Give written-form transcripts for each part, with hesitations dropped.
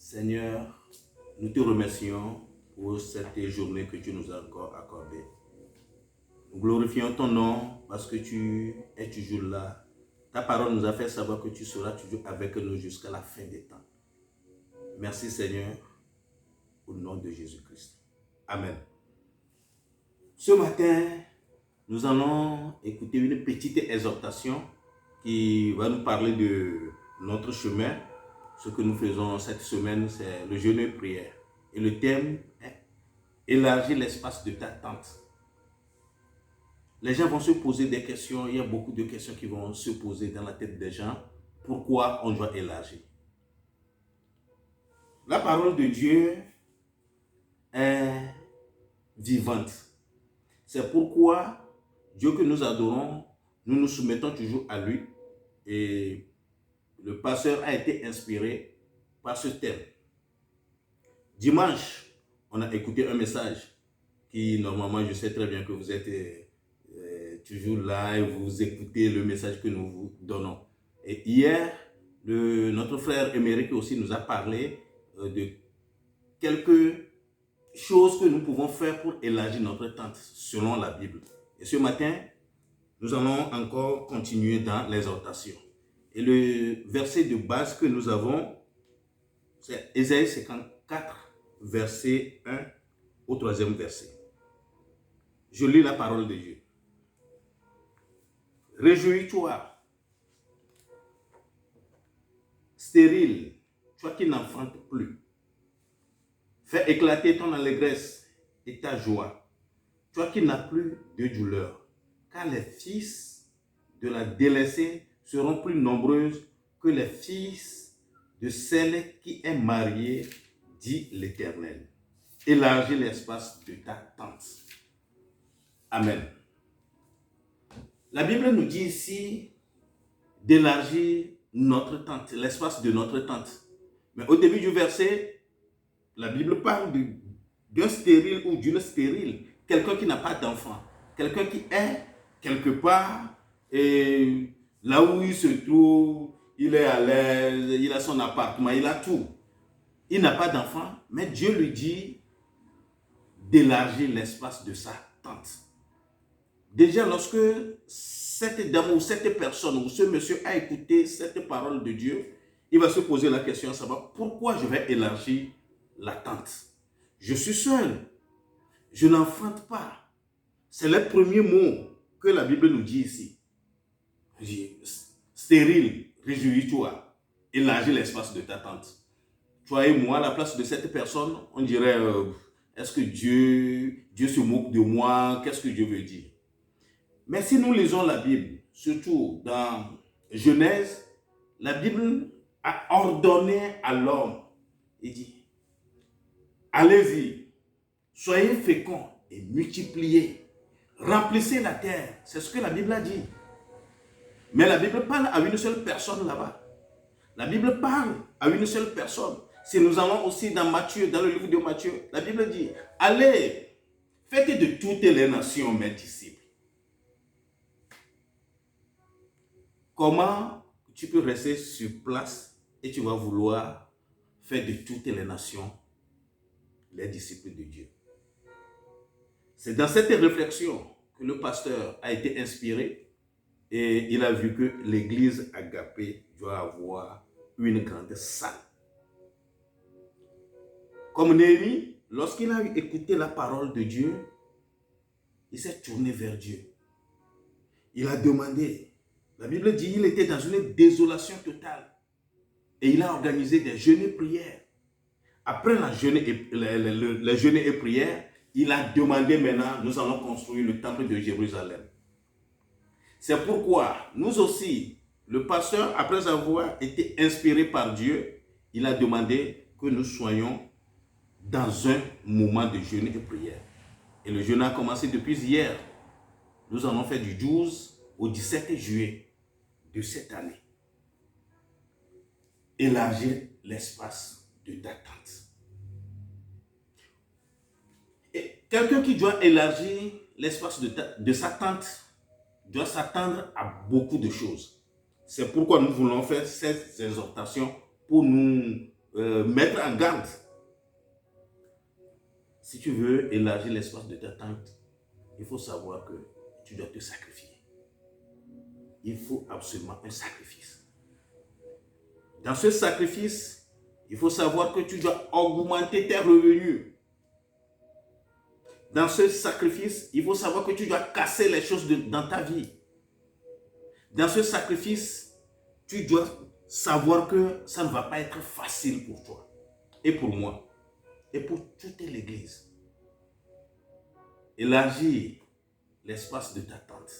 Seigneur, nous te remercions pour cette journée que tu nous as encore accordée. Nous glorifions ton nom parce que tu es toujours là. Ta parole nous a fait savoir que tu seras toujours avec nous jusqu'à la fin des temps. Merci Seigneur, au nom de Jésus-Christ. Amen. Ce matin, nous allons écouter une petite exhortation qui va nous parler de notre chemin. Ce que nous faisons cette semaine, c'est le jeûne et prière. Et le thème est élargir l'espace de ta tente. Les gens vont se poser des questions. Il y a beaucoup de questions qui vont se poser dans la tête des gens. Pourquoi on doit élargir? La parole de Dieu est vivante. C'est pourquoi Dieu que nous adorons, nous nous soumettons toujours à lui. Et le pasteur a été inspiré par ce thème. Dimanche, on a écouté un message qui, normalement, je sais très bien que vous êtes toujours là et vous écoutez le message que nous vous donnons. Et hier, notre frère Émeric aussi nous a parlé de quelques choses que nous pouvons faire pour élargir notre tente selon la Bible. Et ce matin, nous allons encore continuer dans l'exhortation. Et le verset de base que nous avons, c'est Ésaïe 54, verset 1 au 3e verset. Je lis la parole de Dieu. Réjouis-toi, stérile, toi qui n'enfantes plus. Fais éclater ton allégresse et ta joie, toi qui n'as plus de douleur, car les fils de la délaissée seront plus nombreuses que les fils de celle qui est mariée, dit l'Éternel. Élargis l'espace de ta tente. Amen. La Bible nous dit ici d'élargir notre tente, l'espace de notre tente. Mais au début du verset, la Bible parle d'un stérile ou d'une stérile, quelqu'un qui n'a pas d'enfant, quelqu'un qui est quelque part et là où il se trouve, il est à l'aise, il a son appartement, il a tout. Il n'a pas d'enfant, mais Dieu lui dit d'élargir l'espace de sa tente. Déjà, lorsque cette dame ou cette personne ou ce monsieur a écouté cette parole de Dieu, il va se poser la question à savoir pourquoi je vais élargir la tente. Je suis seul, je n'enfante pas. C'est le premier mot que la Bible nous dit ici. Stérile, réjouis-toi, élargis l'espace de ta tente. Toi et moi, à la place de cette personne, on dirait, est-ce que Dieu se moque de moi? Qu'est-ce que Dieu veut dire? Mais si nous lisons la Bible, surtout dans Genèse, la Bible a ordonné à l'homme, il dit, allez-y, soyez féconds et multipliez, remplissez la terre. C'est ce que la Bible a dit. Mais la Bible parle à une seule personne là-bas. La Bible parle à une seule personne. Si nous allons aussi dans Matthieu, dans le livre de Matthieu, la Bible dit, allez, faites de toutes les nations mes disciples. Comment tu peux rester sur place et tu vas vouloir faire de toutes les nations les disciples de Dieu? C'est dans cette réflexion que le pasteur a été inspiré et il a vu que l'église Agapé doit avoir une grande salle. Comme Néhémie, lorsqu'il a écouté la parole de Dieu, il s'est tourné vers Dieu. Il a demandé. La Bible dit qu'il était dans une désolation totale. Et il a organisé des jeûnes et prières. Après les jeûnes et prières, il a demandé maintenant, nous allons construire le temple de Jérusalem. C'est pourquoi nous aussi, le pasteur, après avoir été inspiré par Dieu, il a demandé que nous soyons dans un moment de jeûne et prière. Et le jeûne a commencé depuis hier. Nous allons faire du 12 au 17 juillet de cette année. Élargir l'espace de ta tente. Et quelqu'un qui doit élargir l'espace de sa tente doit s'attendre à beaucoup de choses. C'est pourquoi nous voulons faire cette exhortation pour nous mettre en garde. Si tu veux élargir l'espace de ta tente, il faut savoir que tu dois te sacrifier. Il faut absolument un sacrifice. Dans ce sacrifice, il faut savoir que tu dois augmenter tes revenus. Dans ce sacrifice, il faut savoir que tu dois casser les choses dans ta vie. Dans ce sacrifice, tu dois savoir que ça ne va pas être facile pour toi et pour moi et pour toute l'Église. Élargir l'espace de ta tente.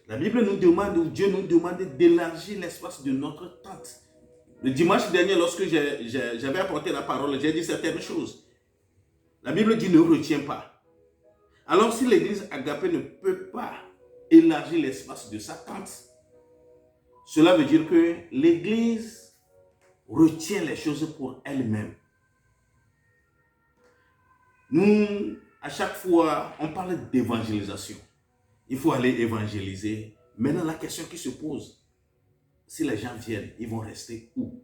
La Bible nous demande, ou Dieu nous demande d'élargir l'espace de notre tente. Le dimanche dernier, lorsque j'avais apporté la parole, j'ai dit certaines choses. La Bible dit ne retiens pas. Alors si l'église Agapé ne peut pas élargir l'espace de sa tente, cela veut dire que l'église retient les choses pour elle-même. Nous, à chaque fois, on parle d'évangélisation. Il faut aller évangéliser. Maintenant, la question qui se pose, si les gens viennent, ils vont rester où?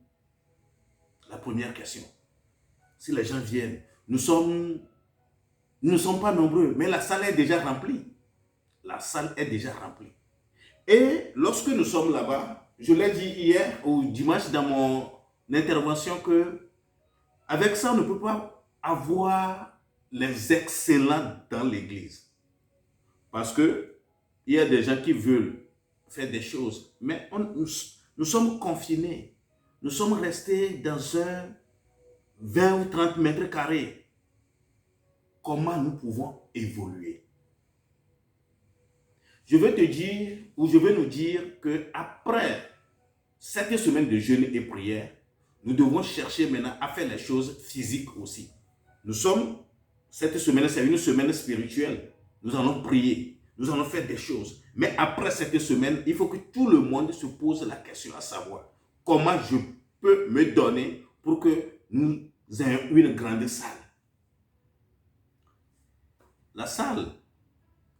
La première question. Si les gens viennent, nous ne sommes pas nombreux, mais la salle est déjà remplie. La salle est déjà remplie. Et lorsque nous sommes là-bas, je l'ai dit hier ou dimanche dans mon intervention que avec ça, on ne peut pas avoir les excellents dans l'église. Parce que il y a des gens qui veulent faire des choses, mais nous sommes confinés. Nous sommes restés dans un 20 ou 30 mètres carrés. Comment nous pouvons évoluer? Je veux te dire, ou je veux nous dire qu'après cette semaine de jeûne et prière, nous devons chercher maintenant à faire les choses physiques aussi. Cette semaine, c'est une semaine spirituelle. Nous allons prier, nous allons faire des choses. Mais après cette semaine, il faut que tout le monde se pose la question à savoir comment je peux me donner pour que nous ayons une grande salle. La salle,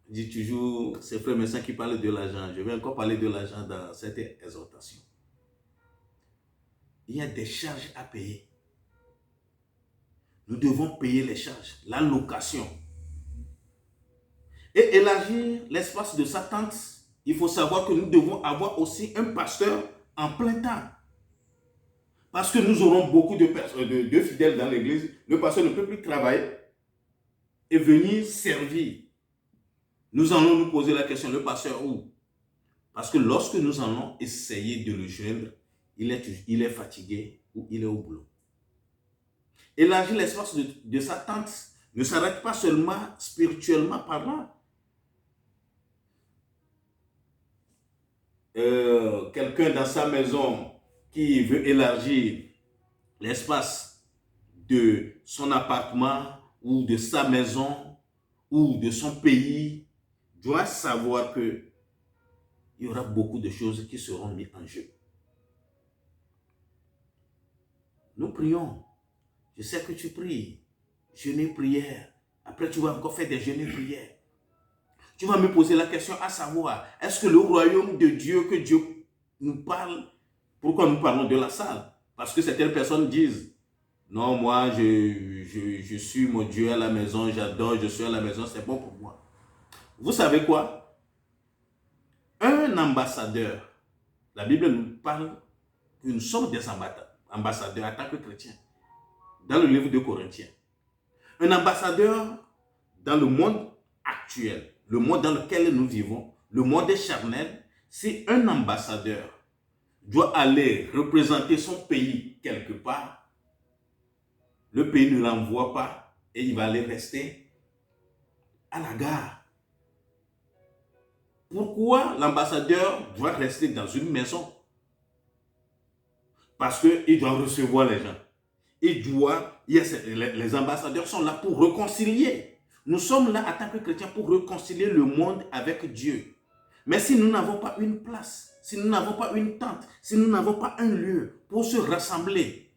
dit toujours, c'est Frère Messin qui parle de l'argent. Je vais encore parler de l'argent dans cette exhortation. Il y a des charges à payer. Nous devons payer les charges, la location. Et élargir l'espace de sa tente, il faut savoir que nous devons avoir aussi un pasteur en plein temps. Parce que nous aurons beaucoup de fidèles dans l'église. Le pasteur ne peut plus travailler et venir servir. Nous allons nous poser la question, le pasteur où? Parce que lorsque nous allons essayer de le joindre, il est fatigué ou il est au boulot. Élargir l'espace de sa tente ne s'arrête pas seulement spirituellement parlant. Quelqu'un dans sa maison qui veut élargir l'espace de son appartement ou de sa maison ou de son pays doit savoir que il y aura beaucoup de choses qui seront mises en jeu. Nous prions. Je sais que tu pries. Jeûner, prière. Après, tu vas encore faire des jeûnes et prières. Tu vas me poser la question à savoir, est-ce que le royaume de Dieu, que Dieu nous parle, pourquoi nous parlons de la salle? Parce que certaines personnes disent, non, moi, je suis mon Dieu à la maison, j'adore, je suis à la maison, c'est bon pour moi. Vous savez quoi? Un ambassadeur, la Bible nous parle que nous sommes des ambassadeurs en tant que chrétiens. Dans le livre de Corinthiens. Un ambassadeur dans le monde actuel, le monde dans lequel nous vivons, le monde charnel, si un ambassadeur doit aller représenter son pays quelque part, le pays ne l'envoie pas et il va aller rester à la gare. Pourquoi l'ambassadeur doit rester dans une maison? Parce qu'il doit recevoir les gens. Les ambassadeurs sont là pour réconcilier. Nous sommes là en tant que chrétiens pour réconcilier le monde avec Dieu. Mais si nous n'avons pas une place, si nous n'avons pas une tente, si nous n'avons pas un lieu pour se rassembler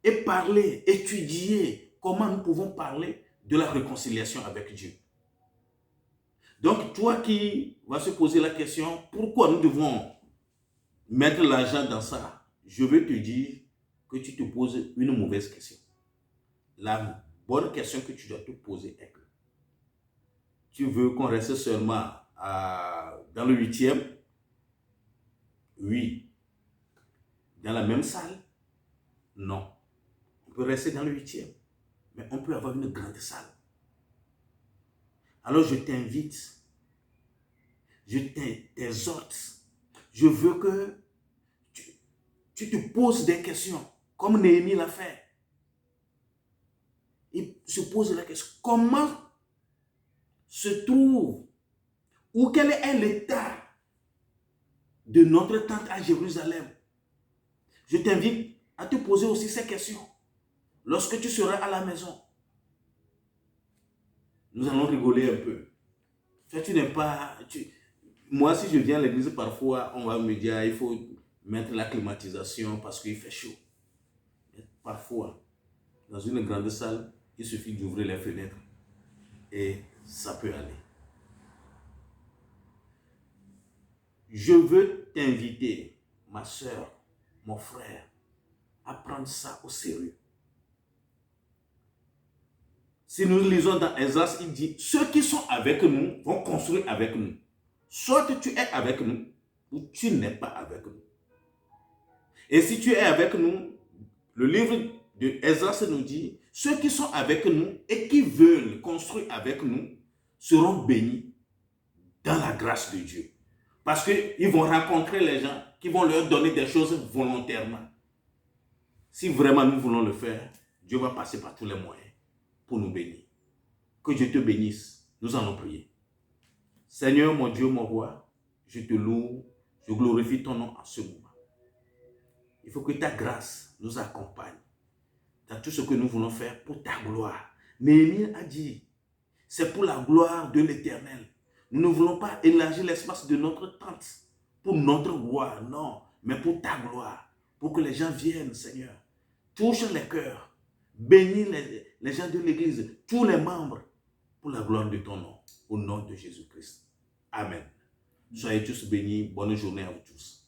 et parler, étudier comment nous pouvons parler de la réconciliation avec Dieu. Donc toi qui vas se poser la question, pourquoi nous devons mettre l'argent dans ça? Je veux te dire, que tu te poses une mauvaise question. La bonne question que tu dois te poser est que tu veux qu'on reste seulement dans le 8e? Oui. Dans la même salle? Non. On peut rester dans le 8e, mais on peut avoir une grande salle. Alors je t'invite, je t'exhorte, je veux que tu te poses des questions, comme Néhémie l'a fait. Il se pose la question, comment se trouve, ou quel est l'état de notre tente à Jérusalem? Je t'invite à te poser aussi ces questions lorsque tu seras à la maison. Nous allons rigoler un peu. Tu n'es pas... Moi, si je viens à l'église, parfois, on va me dire il faut mettre la climatisation parce qu'il fait chaud. Parfois, dans une grande salle, il suffit d'ouvrir les fenêtres et ça peut aller. Je veux t'inviter, ma soeur, mon frère, à prendre ça au sérieux. Si nous lisons dans Esdras, il dit, ceux qui sont avec nous vont construire avec nous. Soit tu es avec nous, ou tu n'es pas avec nous. Et si tu es avec nous, le livre de Esdras nous dit, ceux qui sont avec nous et qui veulent construire avec nous seront bénis dans la grâce de Dieu. Parce qu'ils vont rencontrer les gens qui vont leur donner des choses volontairement. Si vraiment nous voulons le faire, Dieu va passer par tous les moyens pour nous bénir. Que Dieu te bénisse. Nous allons prier. Seigneur, mon Dieu, mon roi, je te loue, je glorifie ton nom en ce moment. Il faut que ta grâce nous accompagne dans tout ce que nous voulons faire pour ta gloire. Néhémie a dit, c'est pour la gloire de l'Éternel. Nous ne voulons pas élargir l'espace de notre tente pour notre gloire, non, mais pour ta gloire, pour que les gens viennent, Seigneur. Touche les cœurs, bénis les gens de l'Église, tous les membres, pour la gloire de ton nom, au nom de Jésus-Christ. Amen. Soyez tous bénis, bonne journée à vous tous.